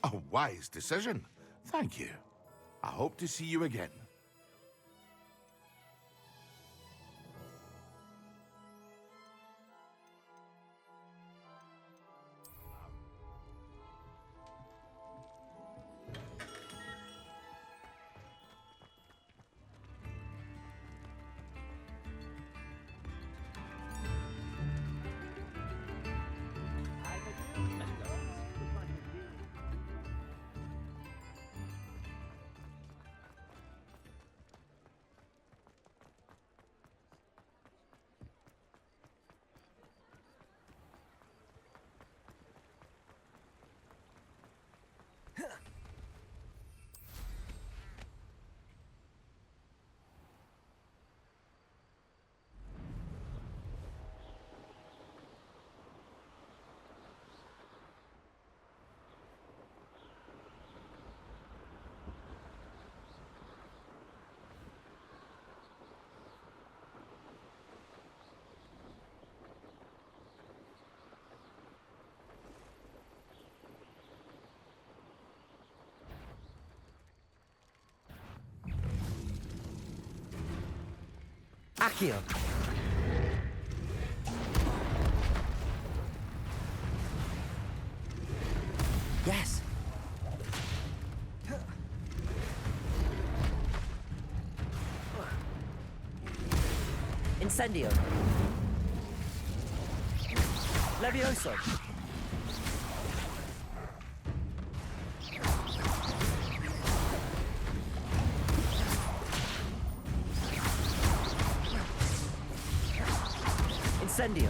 A wise decision. Thank you. I hope to see you again. Accio. Yes. Incendio. Levioso. Incendio.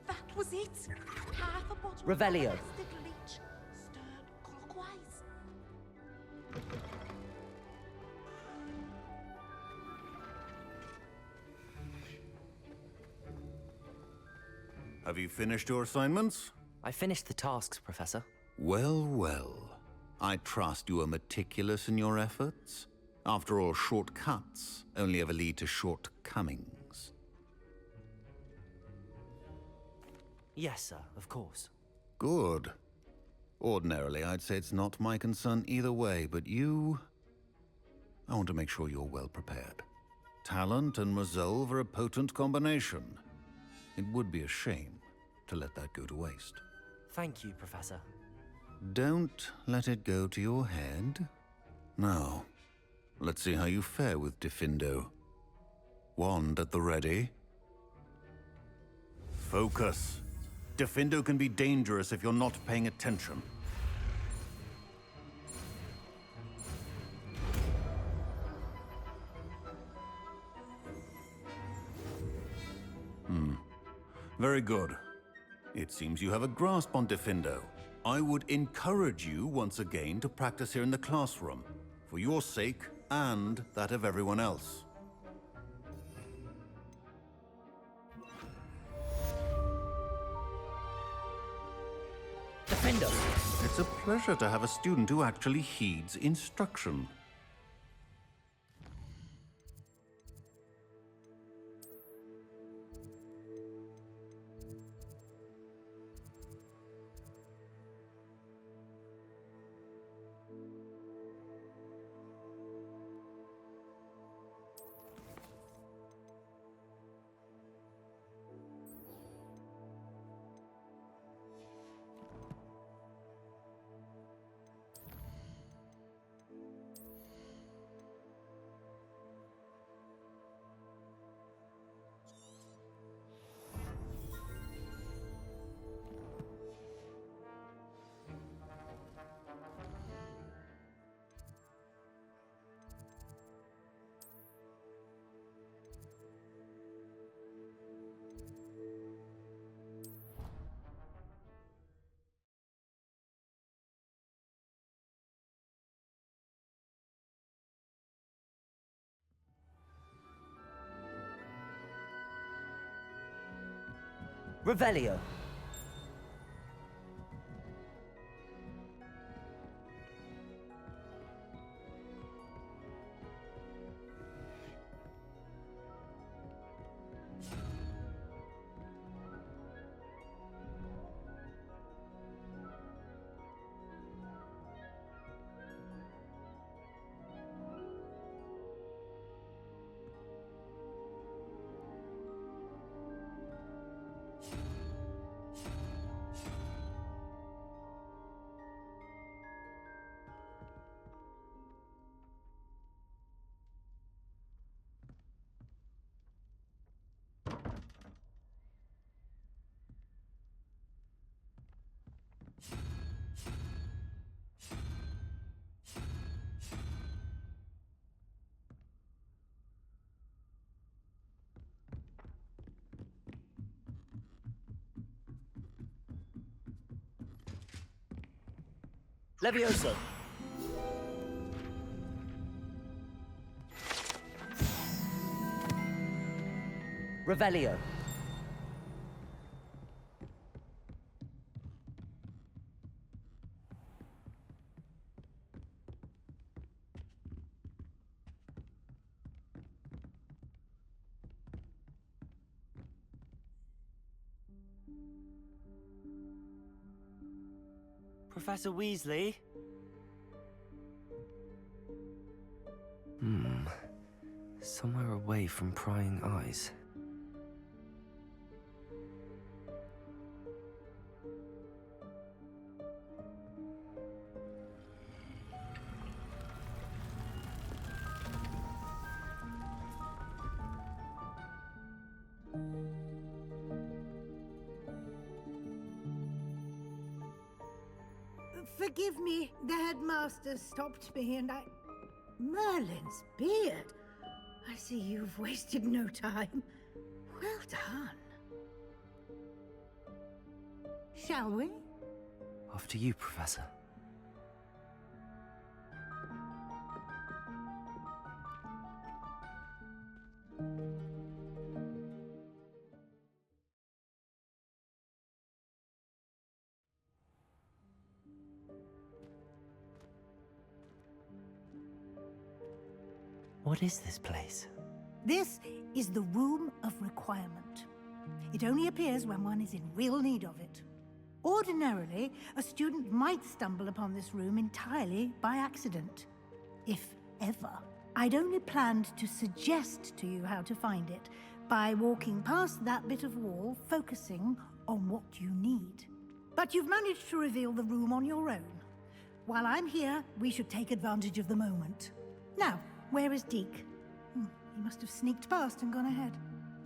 That was it. Half a bottle Revelio. of rusted leech, stirred clockwise. Have you finished your assignments? I finished the tasks, Professor. Well, well. I trust you are meticulous in your efforts. After all, shortcuts only ever lead to shortcomings. Yes, sir, of course. Good. Ordinarily, I'd say it's not my concern either way, but you... I want to make sure you're well prepared. Talent and resolve are a potent combination. It would be a shame to let that go to waste. Thank you, Professor. Don't let it go to your head. Now, let's see how you fare with Diffindo. Wand at the ready. Focus. Diffindo can be dangerous if you're not paying attention. Very good. It seems you have a grasp on Diffindo. I would encourage you once again to practice here in the classroom, for your sake and that of everyone else. behind us. It's a pleasure to have a student who actually heeds instruction. Revelio. Levioso. Revelio. Professor Weasley? Somewhere away from prying eyes. Forgive me, the headmaster stopped me and I... Merlin's beard! I see you've wasted no time. Well done. Shall we? After you, Professor. What is this place? This is the Room of Requirement. It only appears when one is in real need of it. Ordinarily, a student might stumble upon this room entirely by accident. If ever. I'd only planned to suggest to you how to find it by walking past that bit of wall, focusing on what you need. But you've managed to reveal the room on your own. While I'm here, we should take advantage of the moment. Now, where is Deke? He must have sneaked past and gone ahead.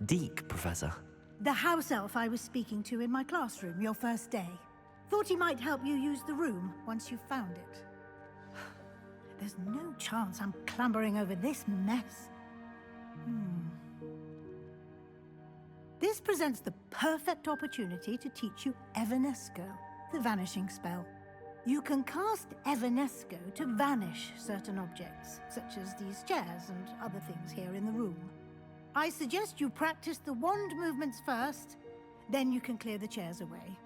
Deke, Professor. The house elf I was speaking to in my classroom your first day. Thought he might help you use the room once you've found it. There's no chance I'm clambering over this mess. This presents the perfect opportunity to teach you Evanesco, the vanishing spell. You can cast Evanesco to vanish certain objects, such as these chairs and other things here in the room. I suggest you practice the wand movements first, then you can clear the chairs away.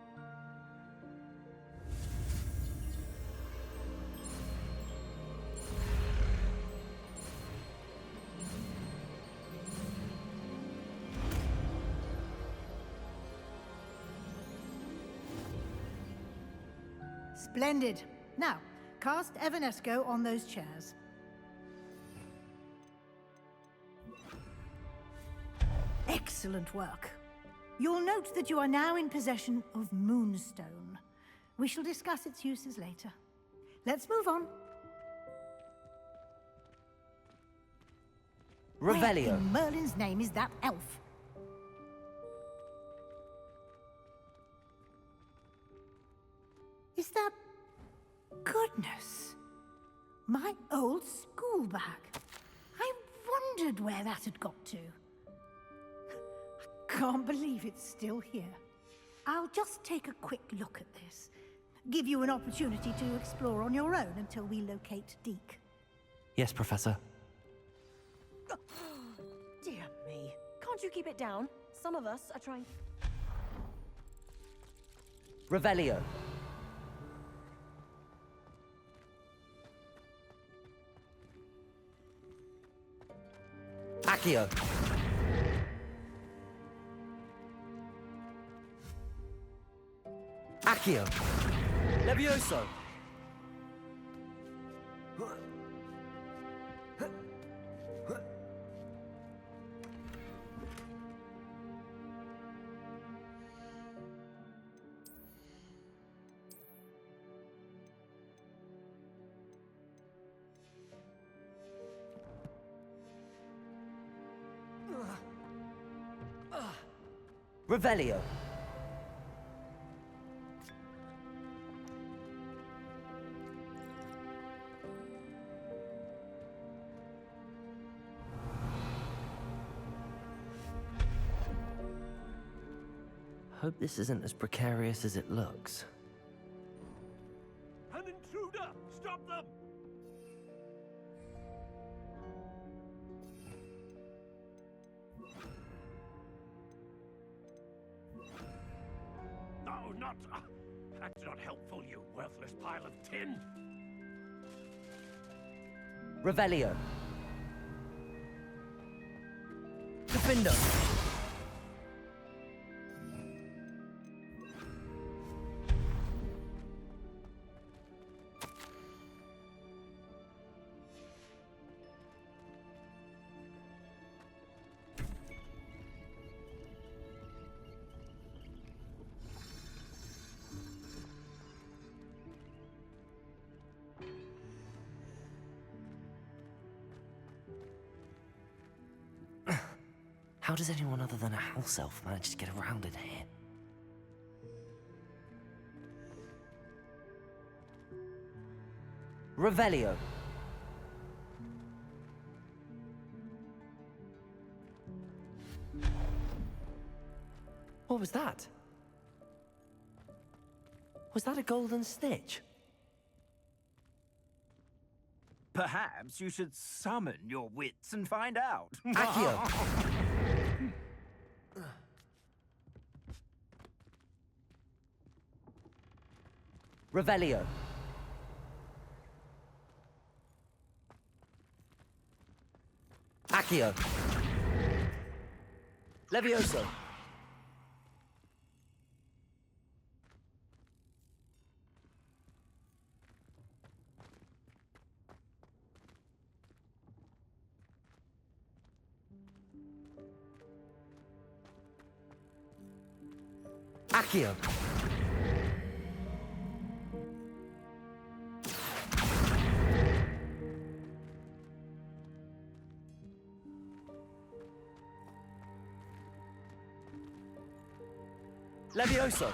Splendid. Now, cast Evanesco on those chairs. Excellent work. You'll note that you are now in possession of Moonstone. We shall discuss its uses later. Let's move on. Where Revelio. in Merlin's name is that elf? Is that... Goodness! My old school bag. I wondered where that had got to. I can't believe it's still here. I'll just take a quick look at this. Give you an opportunity to explore on your own until we locate Deke. Yes, Professor. Dear me. Can't you keep it down? Some of us are trying... Revelio. Accio. Accio. Levioso. Revelio. Hope this isn't as precarious as it looks. An intruder! Stop them! No, not... that's not helpful, you worthless pile of tin! Revelio. Defender. How does anyone other than a house elf manage to get around in here? Revelio. What was that? Was that a golden snitch? Perhaps you should summon your wits and find out. Accio. Revelio. Accio. Levioso. Accio. Levioso.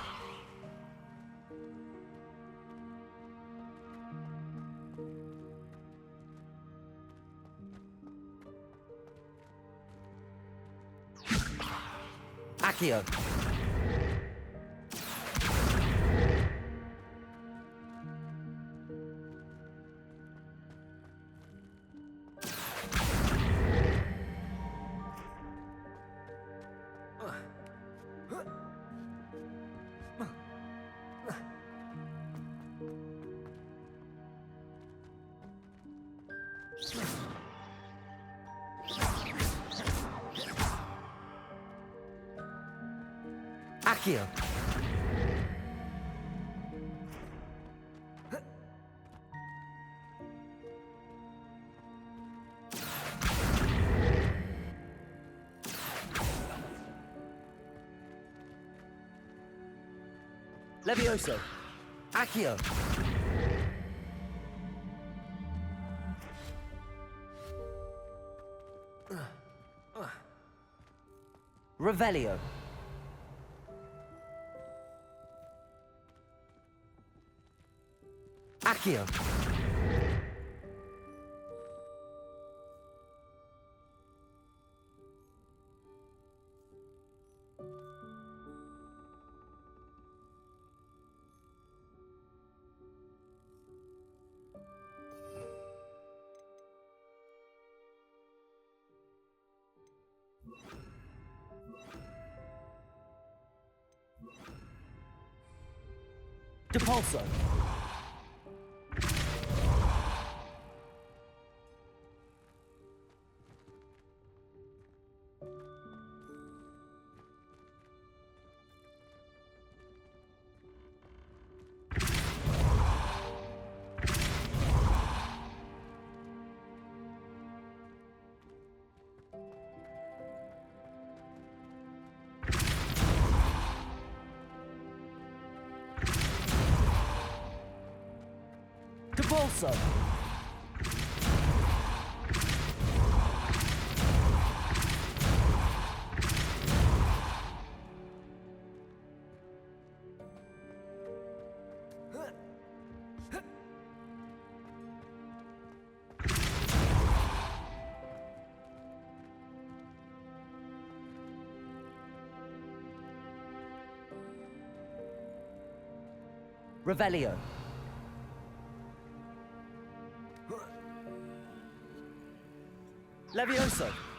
Accio. Accio. Levioso! Accio! Revelio! Accio! Depulso! Depulso! Revelio! Levioso!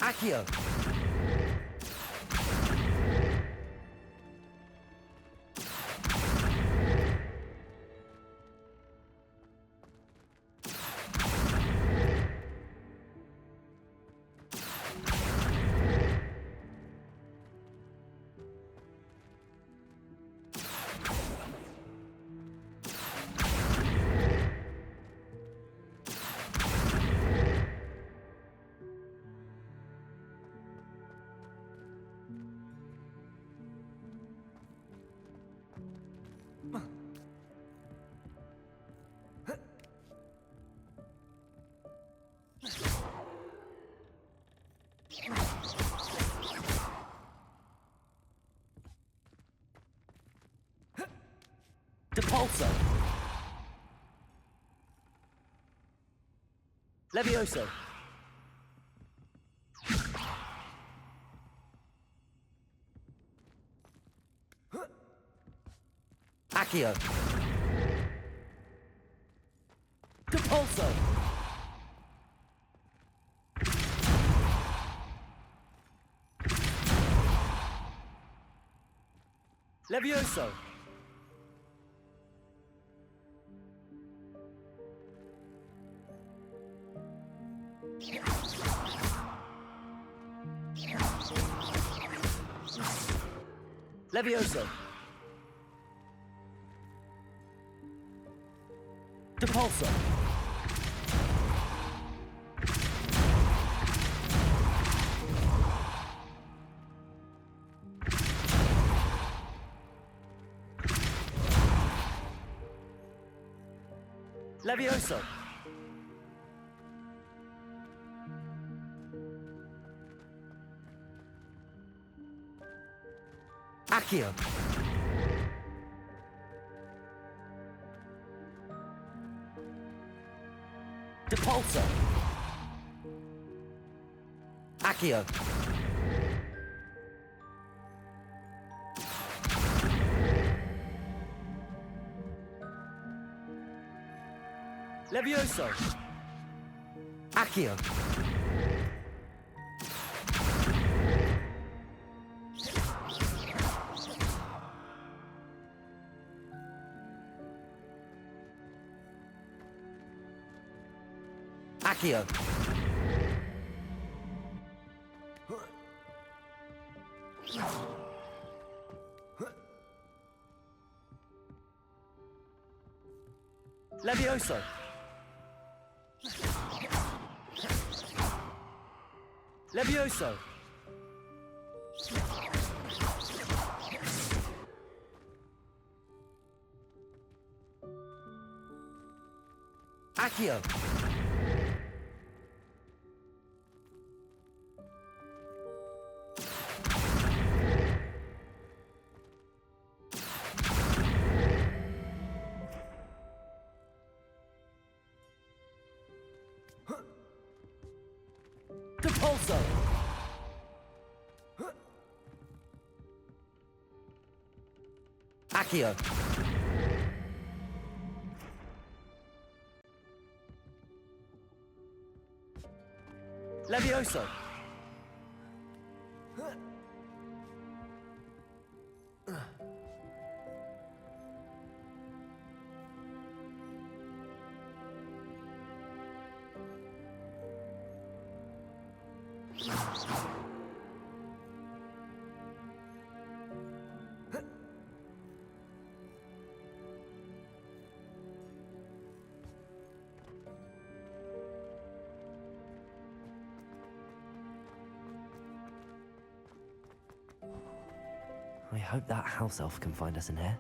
Accio! Depulso! Levioso! Accio! Depulso! Levioso! Levioso! Depulso! Levioso! Accio! Depulso! Accio! Levioso! Accio! Accio. Levioso. Levioso. Accio. Depulso. Accio. Levioso. I hope that house elf can find us in here.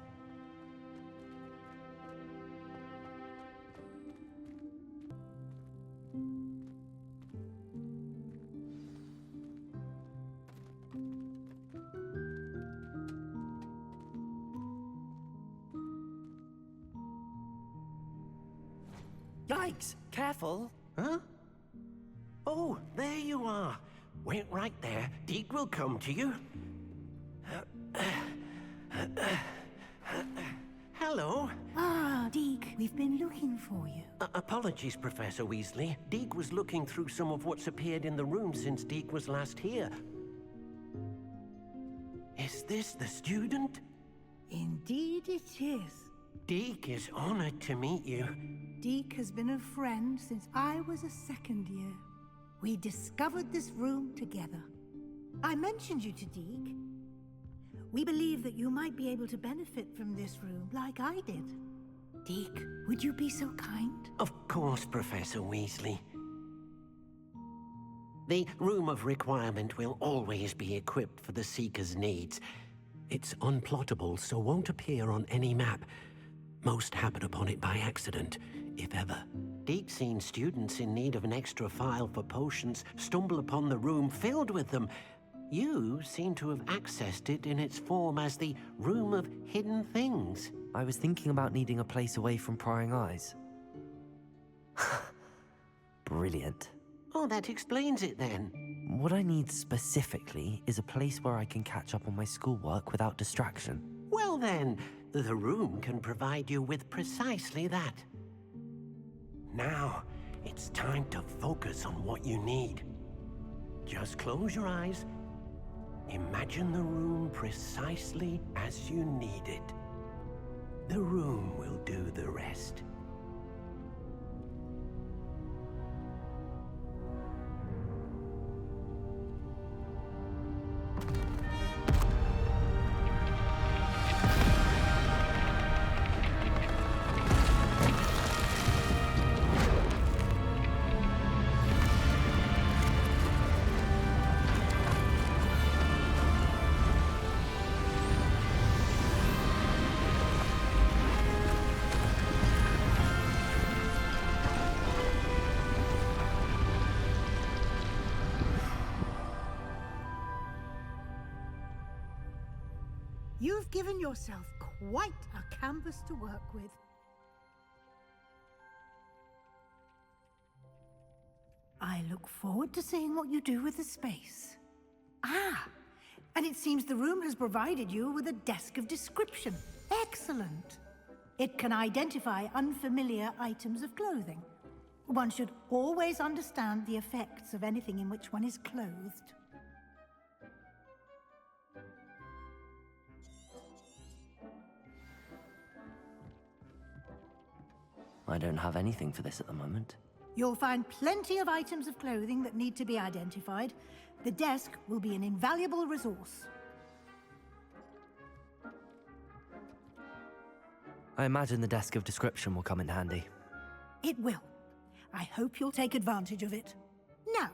Yikes! Careful! Huh? Oh, there you are. Wait right there. Deke will come to you. Hello. Ah, Deke, we've been looking for you. Apologies, Professor Weasley. Deke was looking through some of what's appeared in the room since Deke was last here. Is this the student? Indeed it is. Deke is honored to meet you. Deke has been a friend since I was a second year. We discovered this room together. I mentioned you to Deke. We believe that you might be able to benefit from this room like I did. Deke, would you be so kind? Of course, Professor Weasley. The Room of Requirement will always be equipped for the Seeker's needs. It's unplottable, so won't appear on any map. Most happen upon it by accident, if ever. Deke's seen students in need of an extra file for potions stumble upon the room filled with them. You seem to have accessed it in its form as the Room of Hidden Things. I was thinking about needing a place away from prying eyes. Brilliant. Oh, that explains it then. What I need specifically is a place where I can catch up on my schoolwork without distraction. Well then, the room can provide you with precisely that. Now, it's time to focus on what you need. Just close your eyes. Imagine the room precisely as you need it. The room will do the rest. You've given yourself quite a canvas to work with. I look forward to seeing what you do with the space. Ah, and it seems the room has provided you with a desk of description. Excellent. It can identify unfamiliar items of clothing. One should always understand the effects of anything in which one is clothed. I don't have anything for this at the moment. You'll find plenty of items of clothing that need to be identified. The desk will be an invaluable resource. I imagine the desk of description will come in handy. It will. I hope you'll take advantage of it. Now,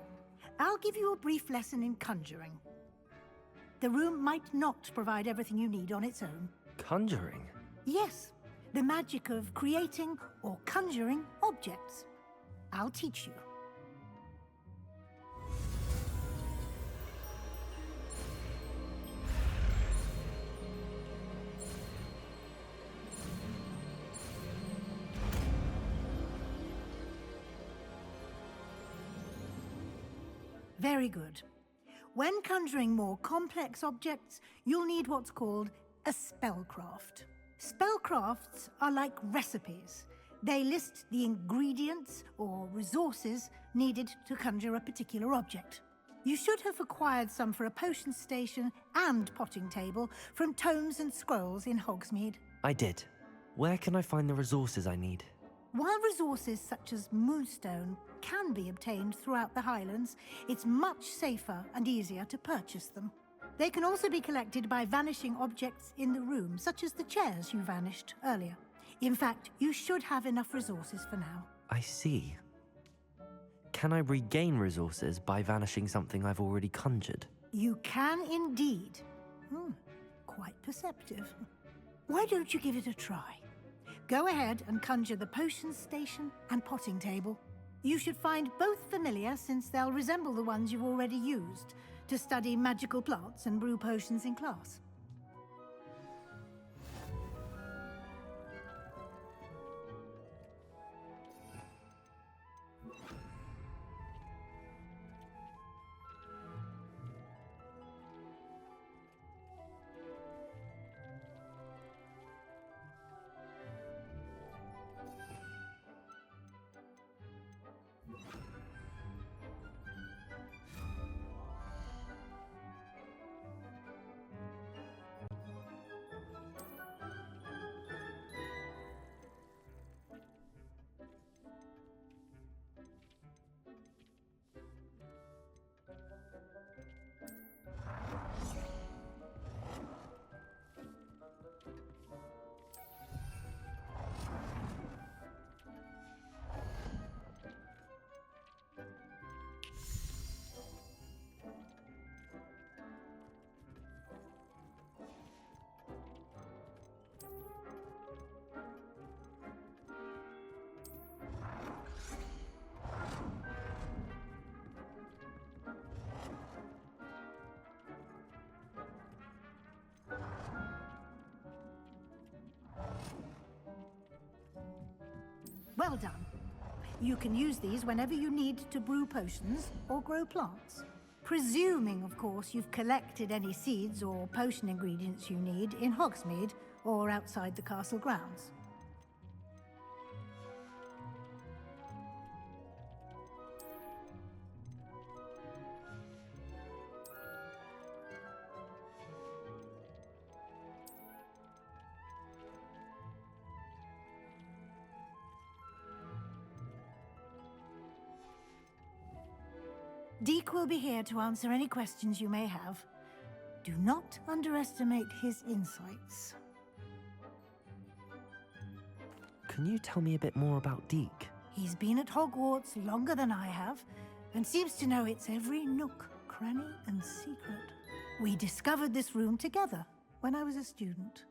I'll give you a brief lesson in conjuring. The room might not provide everything you need on its own. Conjuring? Yes, the magic of creating or conjuring objects. I'll teach you. Very good. When conjuring more complex objects, you'll need what's called a spellcraft. Spellcrafts are like recipes. They list the ingredients or resources needed to conjure a particular object. You should have acquired some for a potion station and potting table from tomes and scrolls in Hogsmeade. I did. Where can I find the resources I need? While resources such as moonstone can be obtained throughout the Highlands, it's much safer and easier to purchase them. They can also be collected by vanishing objects in the room, such as the chairs you vanished earlier. In fact, you should have enough resources for now. I see. Can I regain resources by vanishing something I've already conjured? You can indeed. Quite perceptive. Why don't you give it a try? Go ahead and conjure the potion station and potting table. You should find both familiar, since they'll resemble the ones you've already used to study magical plants and brew potions in class. Well done. You can use these whenever you need to brew potions or grow plants. Presuming, of course, you've collected any seeds or potion ingredients you need in Hogsmeade or outside the castle grounds. Deek will be here to answer any questions you may have. Do not underestimate his insights. Can you tell me a bit more about Deek? He's been at Hogwarts longer than I have, and seems to know its every nook, cranny, and secret. We discovered this room together when I was a student.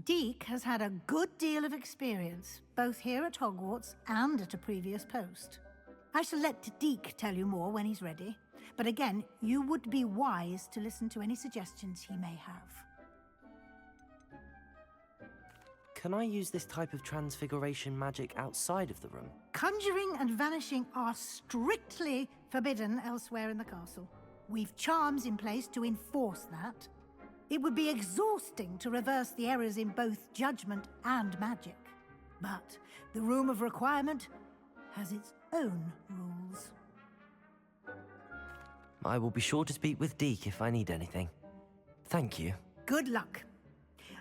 Deek has had a good deal of experience, both here at Hogwarts and at a previous post. I shall let Deek tell you more when he's ready, but again, you would be wise to listen to any suggestions he may have. Can I use this type of transfiguration magic outside of the room? Conjuring and vanishing are strictly forbidden elsewhere in the castle. We've charms in place to enforce that. It would be exhausting to reverse the errors in both judgment and magic. But the Room of Requirement has its own rules. I will be sure to speak with Deek if I need anything. Thank you. Good luck.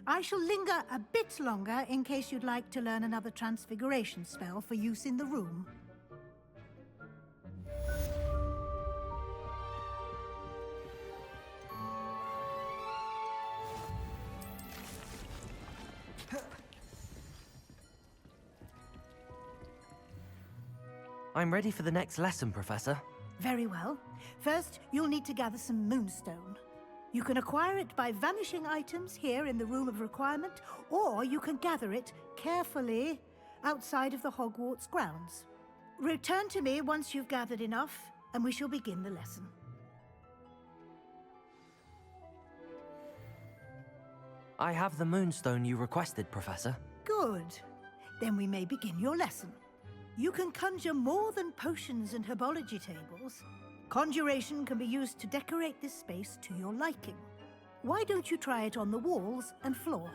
I shall linger a bit longer in case you'd like to learn another transfiguration spell for use in the room. I'm ready for the next lesson, Professor. Very well. First, you'll need to gather some moonstone. You can acquire it by vanishing items here in the Room of Requirement, or you can gather it carefully outside of the Hogwarts grounds. Return to me once you've gathered enough, and we shall begin the lesson. I have the moonstone you requested, Professor. Good. Then we may begin your lesson. You can conjure more than potions and herbology tables. Conjuration can be used to decorate this space to your liking. Why don't you try it on the walls and floor?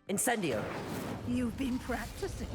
Incendio! You've been practicing.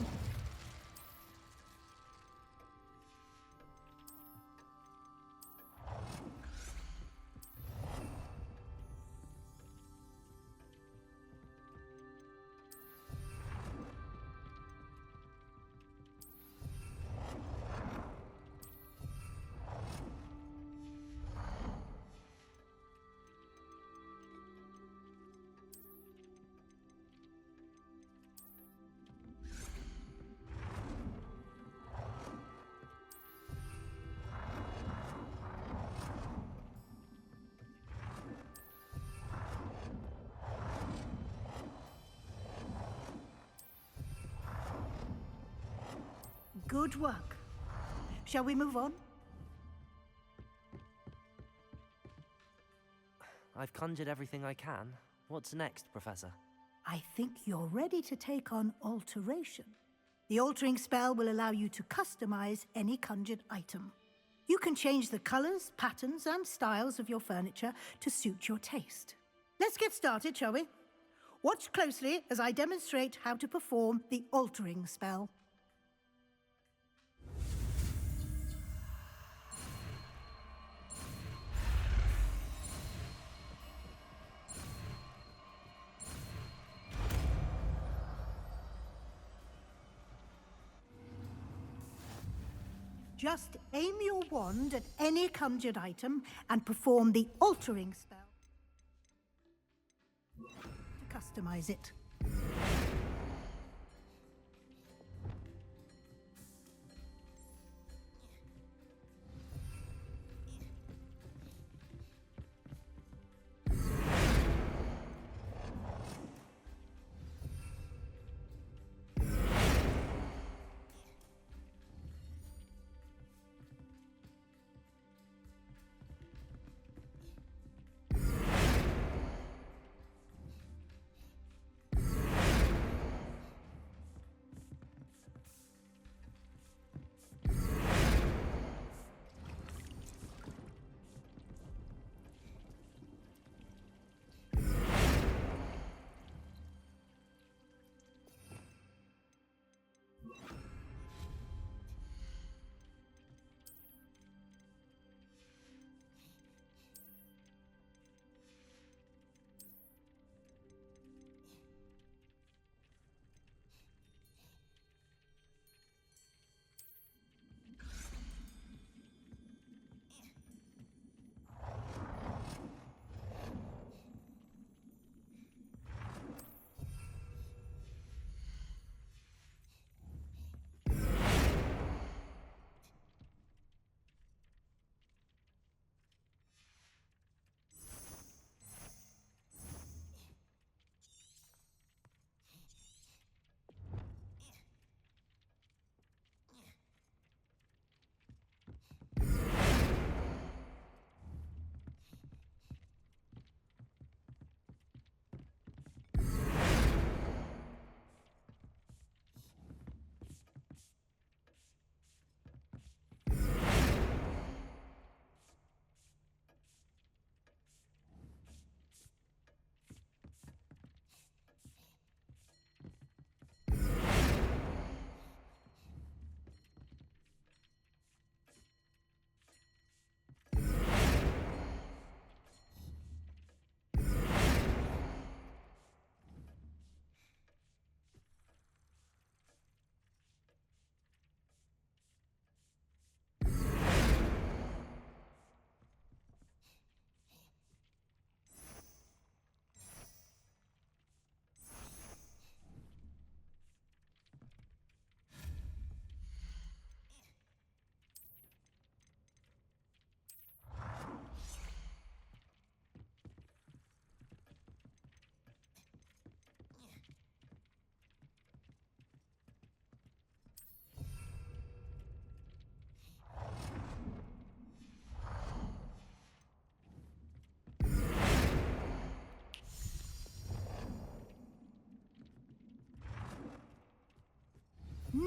Good work. Shall we move on? I've conjured everything I can. What's next, Professor? I think you're ready to take on alteration. The altering spell will allow you to customize any conjured item. You can change the colors, patterns, and styles of your furniture to suit your taste. Let's get started, shall we? Watch closely as I demonstrate how to perform the altering spell. Just aim your wand at any conjured item and perform the altering spell to customize it.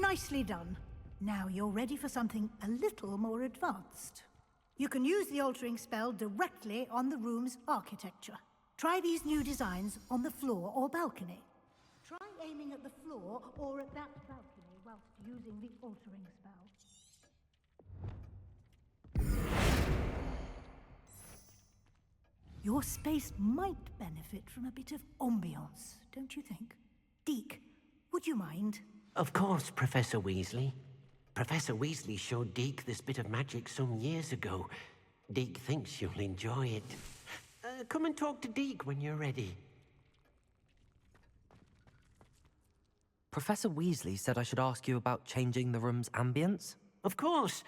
Nicely done. Now you're ready for something a little more advanced. You can use the altering spell directly on the room's architecture. Try these new designs on the floor or balcony. Try aiming at the floor or at that balcony whilst using the altering spell. Your space might benefit from a bit of ambiance, don't you think? Deke, would you mind? Of course, Professor Weasley. Professor Weasley showed Deke this bit of magic some years ago. Deke thinks you'll enjoy it. Come and talk to Deke when you're ready. Professor Weasley said I should ask you about changing the room's ambience? Of course.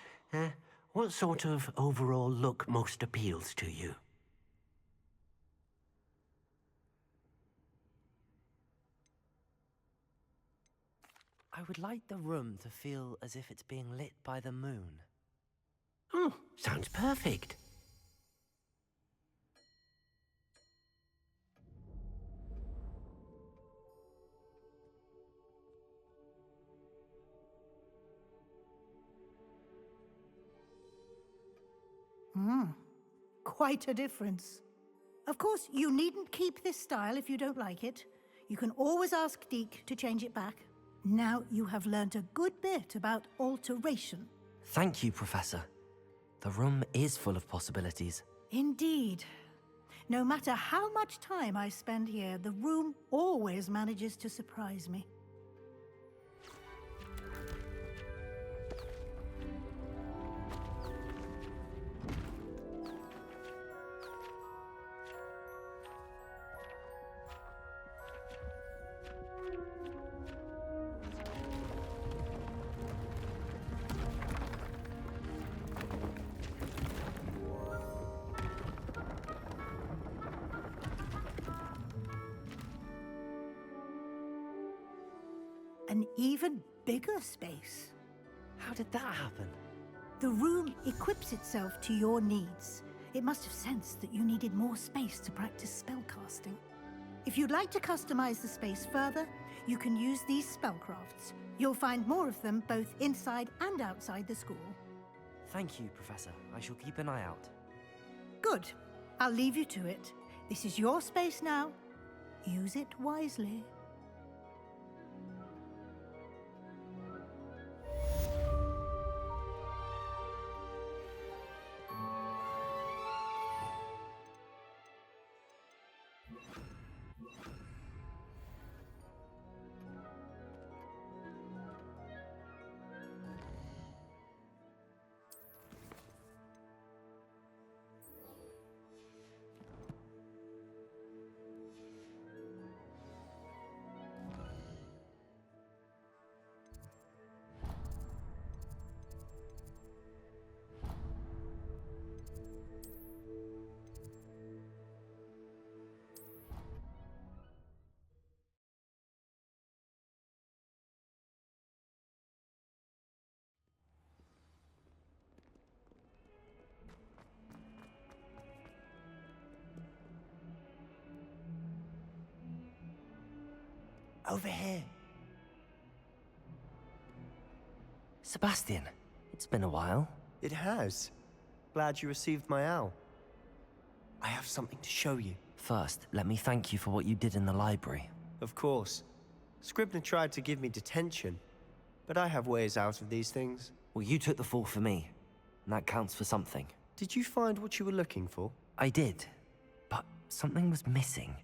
What sort of overall look most appeals to you? I would like the room to feel as if it's being lit by the moon. Oh, sounds perfect. Quite a difference. Of course, you needn't keep this style if you don't like it. You can always ask Deke to change it back. Now you have learnt a good bit about alteration. Thank you, Professor. The room is full of possibilities. Indeed. No matter how much time I spend here, the room always manages to surprise me. An even bigger space. How did that happen? The room equips itself to your needs. It must have sensed that you needed more space to practice spellcasting. If you'd like to customize the space further, you can use these spellcrafts. You'll find more of them both inside and outside the school. Thank you, Professor. I shall keep an eye out. Good. I'll leave you to it. This is your space now. Use it wisely. Over here. Sebastian, it's been a while. It has. Glad you received my owl. I have something to show you. First, let me thank you for what you did in the library. Of course. Scribner tried to give me detention, but I have ways out of these things. Well, you took the fall for me, and that counts for something. Did you find what you were looking for? I did, but something was missing.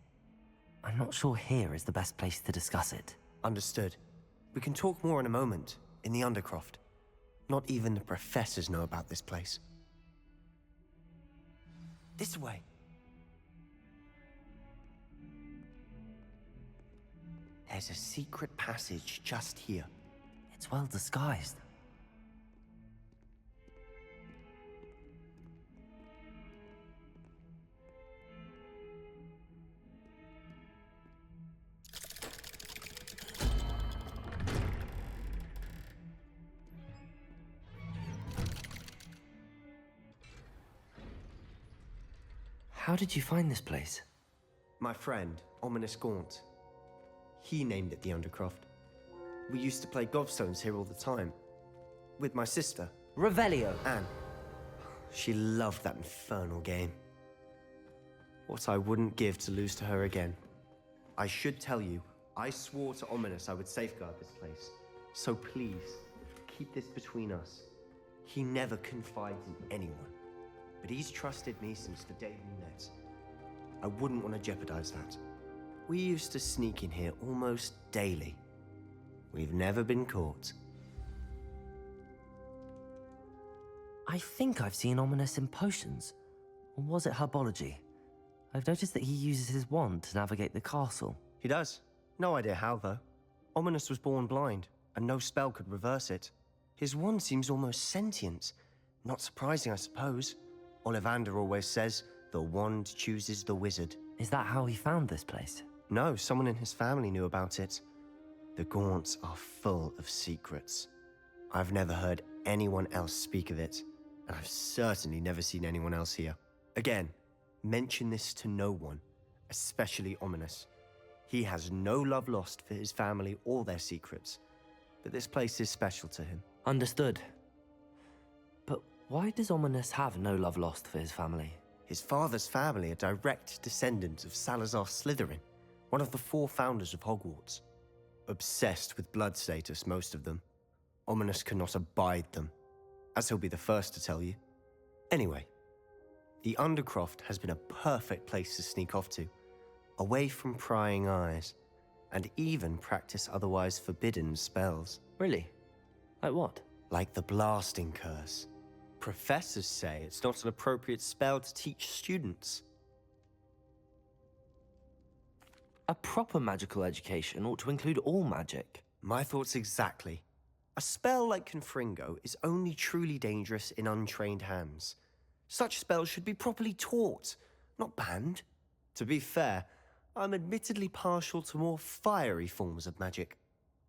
I'm not sure here is the best place to discuss it. Understood. We can talk more in a moment, in the Undercroft. Not even the professors know about this place. This way. There's a secret passage just here. It's well disguised. How did you find this place? My friend, Ominous Gaunt. He named it the Undercroft. We used to play gobstones here all the time. With my sister, Revelio. Anne. She loved that infernal game. What I wouldn't give to lose to her again. I should tell you, I swore to Ominous I would safeguard this place. So please, keep this between us. He never confides in anyone. But he's trusted me since the day we met. I wouldn't want to jeopardize that. We used to sneak in here almost daily. We've never been caught. I think I've seen Ominous in potions. Or was it herbology? I've noticed that he uses his wand to navigate the castle. He does. No idea how, though. Ominous was born blind, and no spell could reverse it. His wand seems almost sentient. Not surprising, I suppose. Ollivander always says, the wand chooses the wizard. Is that how he found this place? No, someone in his family knew about it. The Gaunts are full of secrets. I've never heard anyone else speak of it, and I've certainly never seen anyone else here. Again, mention this to no one, especially Ominous. He has no love lost for his family or their secrets, but this place is special to him. Understood. But why does Ominous have no love lost for his family? His father's family are direct descendants of Salazar Slytherin, one of the 4 founders of Hogwarts. Obsessed with blood status, most of them. Ominous cannot abide them, as he'll be the first to tell you. Anyway, the Undercroft has been a perfect place to sneak off to, away from prying eyes, and even practice otherwise forbidden spells. Really? Like what? Like the blasting curse. Professors say it's not an appropriate spell to teach students. A proper magical education ought to include all magic. My thoughts exactly. A spell like Confringo is only truly dangerous in untrained hands. Such spells should be properly taught, not banned. To be fair, I'm admittedly partial to more fiery forms of magic.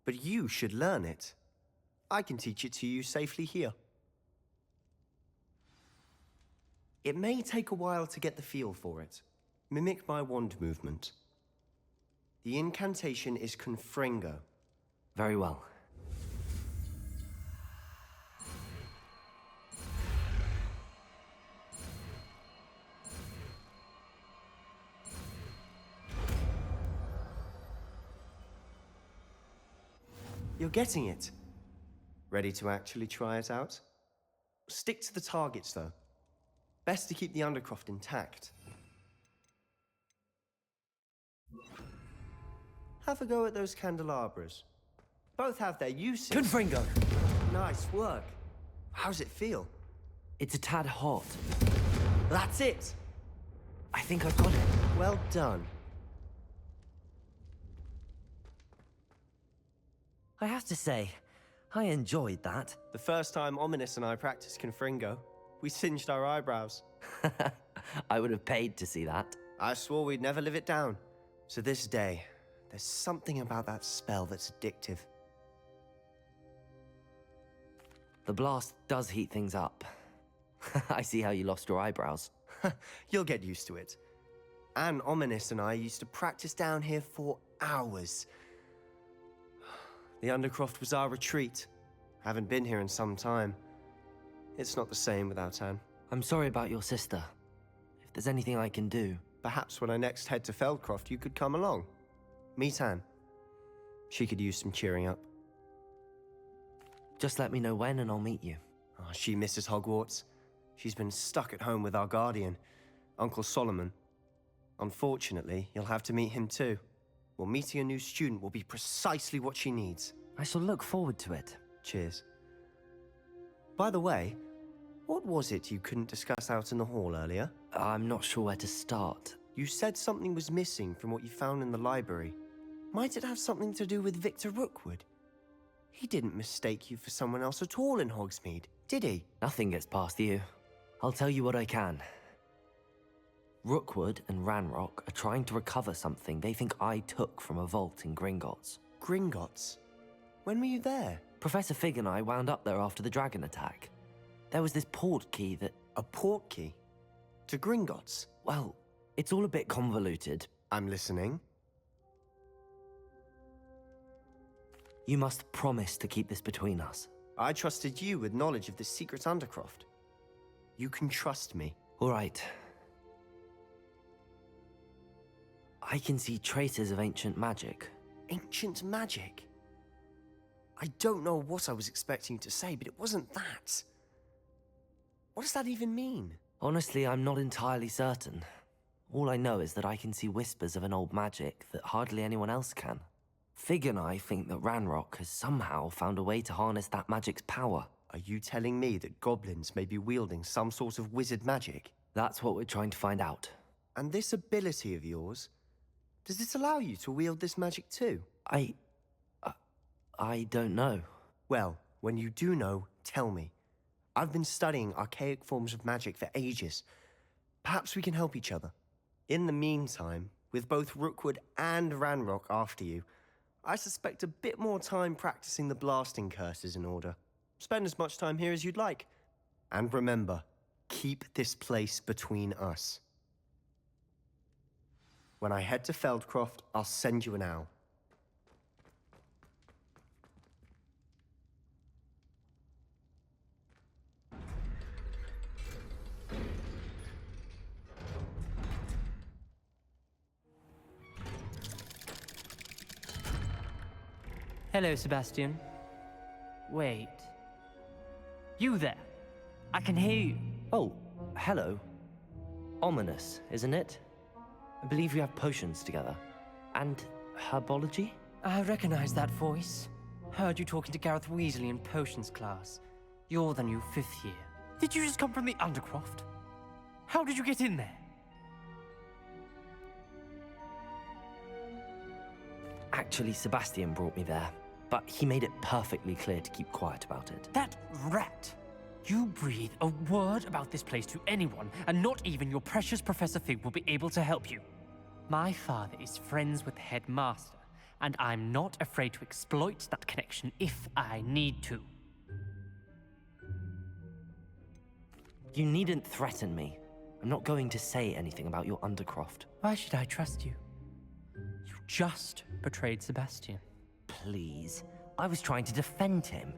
But you should learn it. I can teach it to you safely here. It may take a while to get the feel for it. Mimic my wand movement. The incantation is Confringo. Very well. You're getting it. Ready to actually try it out? Stick to the targets, though. Best to keep the Undercroft intact. Have a go at those candelabras. Both have their uses. Confringo! Nice work. How's it feel? It's a tad hot. That's it! I think I've got it. Well done. I have to say, I enjoyed that. The first time Ominous and I practiced Confringo, we singed our eyebrows. I would have paid to see that. I swore we'd never live it down. To this day, there's something about that spell that's addictive. The blast does heat things up. I see how you lost your eyebrows. You'll get used to it. Anne, Ominous and I used to practice down here for hours. The Undercroft was our retreat. Haven't been here in some time. It's not the same without Anne. I'm sorry about your sister. If there's anything I can do... Perhaps when I next head to Feldcroft, you could come along. Meet Anne. She could use some cheering up. Just let me know when and I'll meet you. Oh, she misses Hogwarts. She's been stuck at home with our guardian, Uncle Solomon. Unfortunately, you'll have to meet him too. Well, meeting a new student will be precisely what she needs. I shall look forward to it. Cheers. By the way, what was it you couldn't discuss out in the hall earlier? I'm not sure where to start. You said something was missing from what you found in the library. Might it have something to do with Victor Rookwood? He didn't mistake you for someone else at all in Hogsmeade, did he? Nothing gets past you. I'll tell you what I can. Rookwood and Ranrock are trying to recover something they think I took from a vault in Gringotts. Gringotts? When were you there? Professor Fig and I wound up there after the dragon attack. There was this port key that... A port key? To Gringotts? Well, it's all a bit convoluted. I'm listening. You must promise to keep this between us. I trusted you with knowledge of this secret undercroft. You can trust me. All right. I can see traces of ancient magic. Ancient magic? I don't know what I was expecting you to say, but it wasn't that. What does that even mean? Honestly, I'm not entirely certain. All I know is that I can see whispers of an old magic that hardly anyone else can. Fig and I think that Ranrock has somehow found a way to harness that magic's power. Are you telling me that goblins may be wielding some sort of wizard magic? That's what we're trying to find out. And this ability of yours, does it allow you to wield this magic too? I don't know. Well, when you do know, tell me. I've been studying archaic forms of magic for ages. Perhaps we can help each other. In the meantime, with both Rookwood and Ranrock after you, I suspect a bit more time practicing the blasting curse is in order. Spend as much time here as you'd like. And remember, keep this place between us. When I head to Feldcroft, I'll send you an owl. Hello, Sebastian. Wait. You there? I can hear you. Oh, hello. Ominous, isn't it? I believe we have potions together. And herbology? I recognize that voice. Heard you talking to Gareth Weasley in potions class. You're the new 5th year. Did you just come from the Undercroft? How did you get in there? Actually, Sebastian brought me there, but he made it perfectly clear to keep quiet about it. That rat! You breathe a word about this place to anyone, and not even your precious Professor Fig will be able to help you. My father is friends with the headmaster, and I'm not afraid to exploit that connection if I need to. You needn't threaten me. I'm not going to say anything about your Undercroft. Why should I trust you? You just betrayed Sebastian. Please. I was trying to defend him.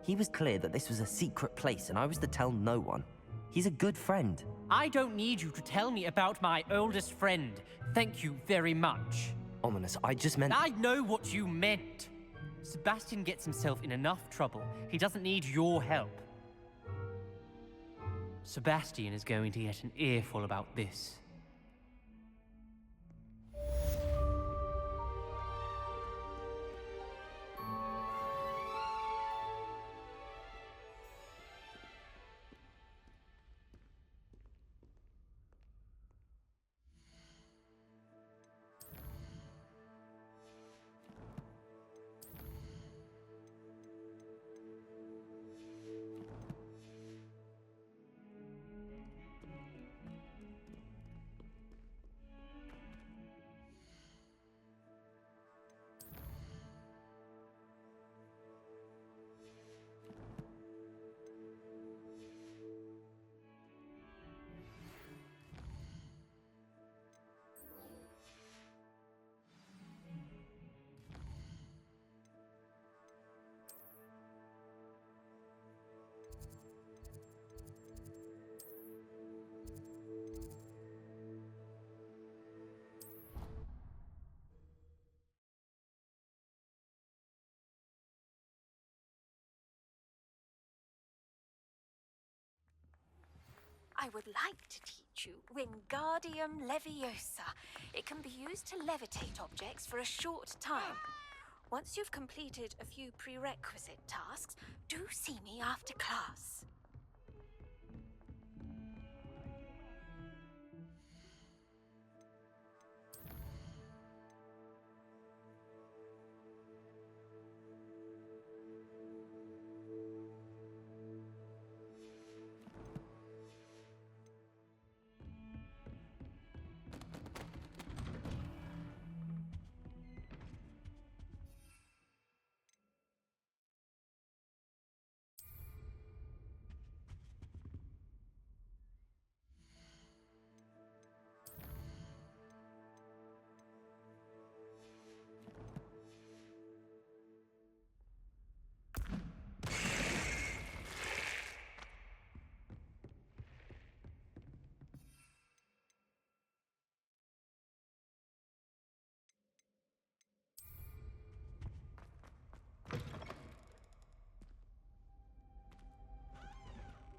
He was clear that this was a secret place, and I was to tell no one. He's a good friend. I don't need you to tell me about my oldest friend. Thank you very much. Ominous, I just meant... I know what you meant. Sebastian gets himself in enough trouble. He doesn't need your help. Sebastian is going to get an earful about this. I would like to teach you Wingardium Leviosa. It can be used to levitate objects for a short time. Once you've completed a few prerequisite tasks, do see me after class.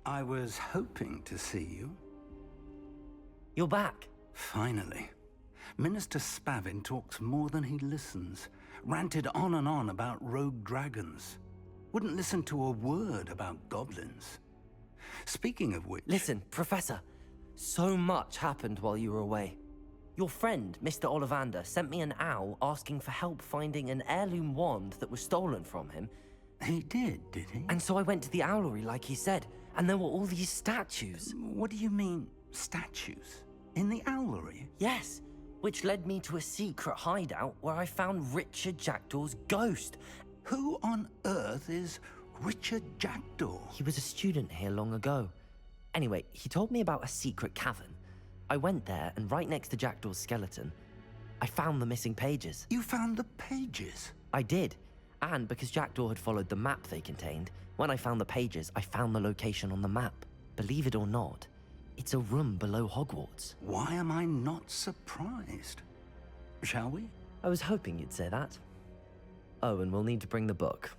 I was hoping to see you. You're back. Finally. Minister Spavin talks more than he listens. Ranted on and on about rogue dragons. Wouldn't listen to a word about goblins. Speaking of which... Listen, Professor. So much happened while you were away. Your friend, Mr. Ollivander, sent me an owl asking for help finding an heirloom wand that was stolen from him. He did he? And so I went to the owlery like he said, and there were all these statues. What do you mean, statues? In the owlery? Yes, which led me to a secret hideout where I found Richard Jackdaw's ghost. Who on earth is Richard Jackdaw? He was a student here long ago. Anyway, he told me about a secret cavern. I went there, and right next to Jackdaw's skeleton, I found the missing pages. You found the pages? I did. And because Jackdaw had followed the map they contained, when I found the pages, I found the location on the map. Believe it or not, it's a room below Hogwarts. Why am I not surprised? Shall we? I was hoping you'd say that. Oh, and we'll need to bring the book.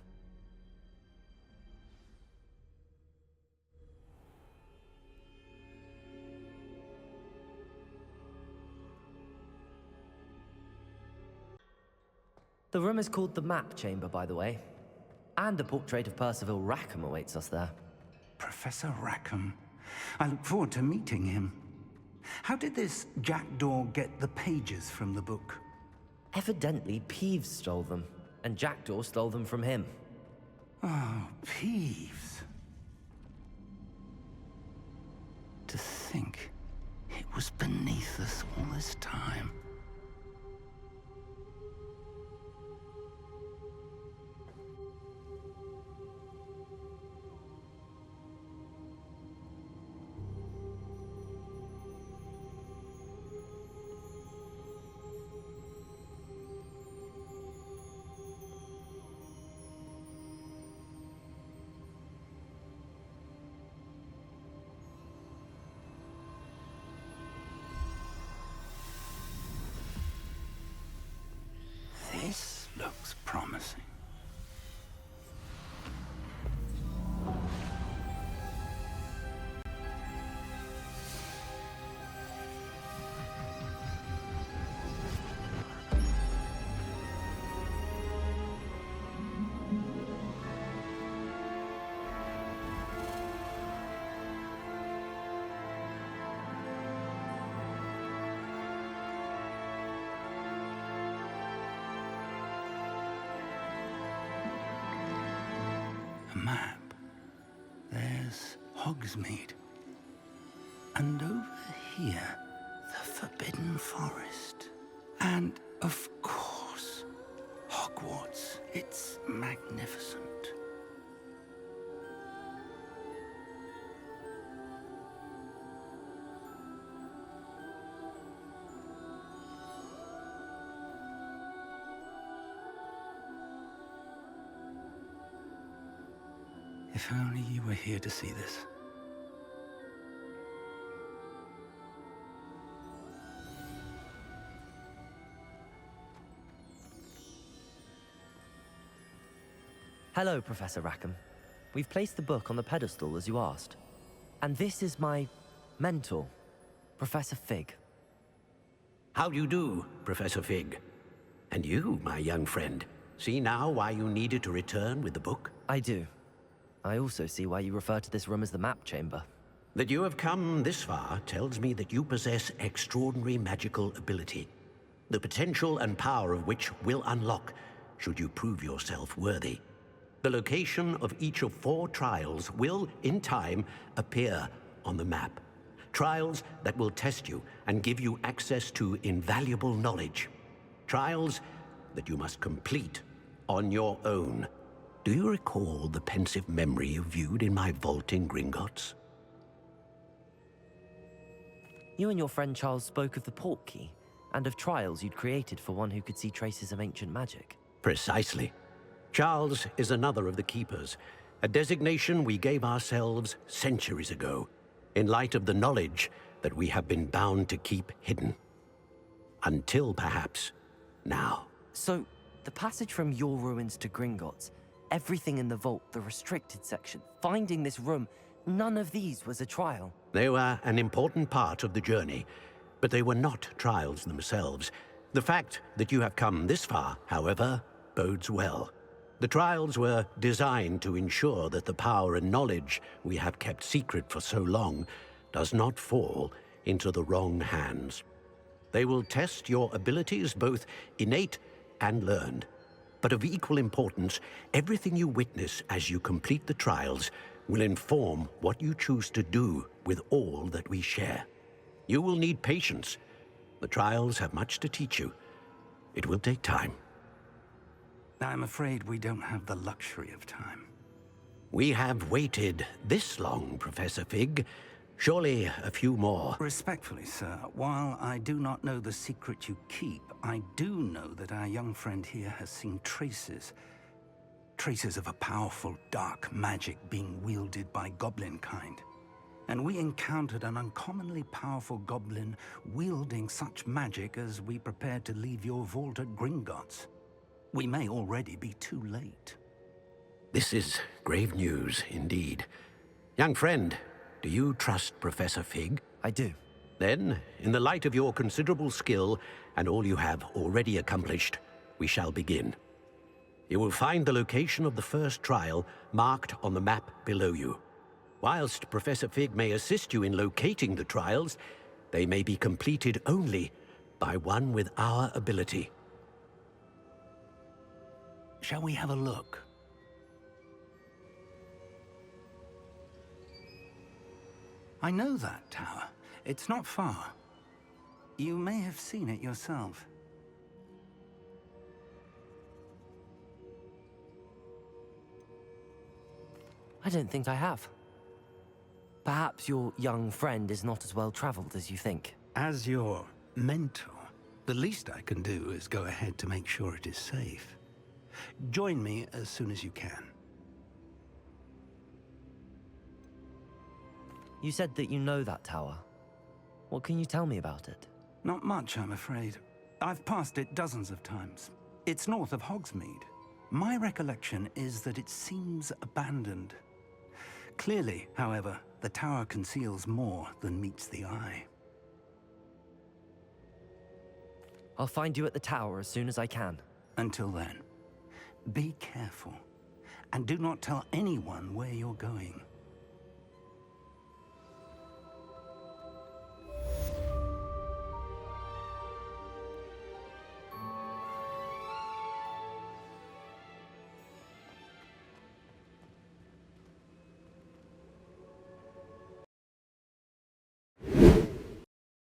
The room is called the Map Chamber, by the way. And a portrait of Percival Rackham awaits us there. Professor Rackham. I look forward to meeting him. How did this Jackdaw get the pages from the book? Evidently, Peeves stole them, and Jackdaw stole them from him. Oh, Peeves. To think it was beneath us all this time. This looks promising. Map. There's Hogsmeade. And over here, the Forbidden Forest. And, of course, Hogwarts. It's magnificent. If only you were here to see this. Hello, Professor Rackham. We've placed the book on the pedestal as you asked. And this is my mentor, Professor Fig. How do you do, Professor Fig? And you, my young friend, see now why you needed to return with the book? I do. I also see why you refer to this room as the Map Chamber. That you have come this far tells me that you possess extraordinary magical ability, the potential and power of which will unlock should you prove yourself worthy. The location of each of 4 trials will, in time, appear on the map. Trials that will test you and give you access to invaluable knowledge. Trials that you must complete on your own. Do you recall the pensive memory you viewed in my vault in Gringotts? You and your friend Charles spoke of the Portkey, and of trials you'd created for one who could see traces of ancient magic. Precisely. Charles is another of the Keepers, a designation we gave ourselves centuries ago, in light of the knowledge that we have been bound to keep hidden. Until, perhaps, now. So, the passage from your ruins to Gringotts, everything in the vault, the restricted section, finding this room, none of these was a trial. They were an important part of the journey, but they were not trials themselves. The fact that you have come this far, however, bodes well. The trials were designed to ensure that the power and knowledge we have kept secret for so long does not fall into the wrong hands. They will test your abilities, both innate and learned. But of equal importance, everything you witness as you complete the trials will inform what you choose to do with all that we share. You will need patience. The trials have much to teach you. It will take time. I'm afraid we don't have the luxury of time. We have waited this long, Professor Fig. Surely a few more. Respectfully, sir, while I do not know the secret you keep, I do know that our young friend here has seen traces. Traces of a powerful, dark magic being wielded by goblin kind. And we encountered an uncommonly powerful goblin wielding such magic as we prepared to leave your vault at Gringotts. We may already be too late. This is grave news, indeed. Young friend, do you trust Professor Fig? I do. Then, in the light of your considerable skill and all you have already accomplished, we shall begin. You will find the location of the first trial marked on the map below you. Whilst Professor Fig may assist you in locating the trials, they may be completed only by one with our ability. Shall we have a look? I know that tower. It's not far. You may have seen it yourself. I don't think I have. Perhaps your young friend is not as well traveled as you think. As your mentor, the least I can do is go ahead to make sure it is safe. Join me as soon as you can. You said that you know that tower. What can you tell me about it? Not much, I'm afraid. I've passed it dozens of times. It's north of Hogsmeade. My recollection is that it seems abandoned. Clearly, however, the tower conceals more than meets the eye. I'll find you at the tower as soon as I can. Until then, be careful, and do not tell anyone where you're going.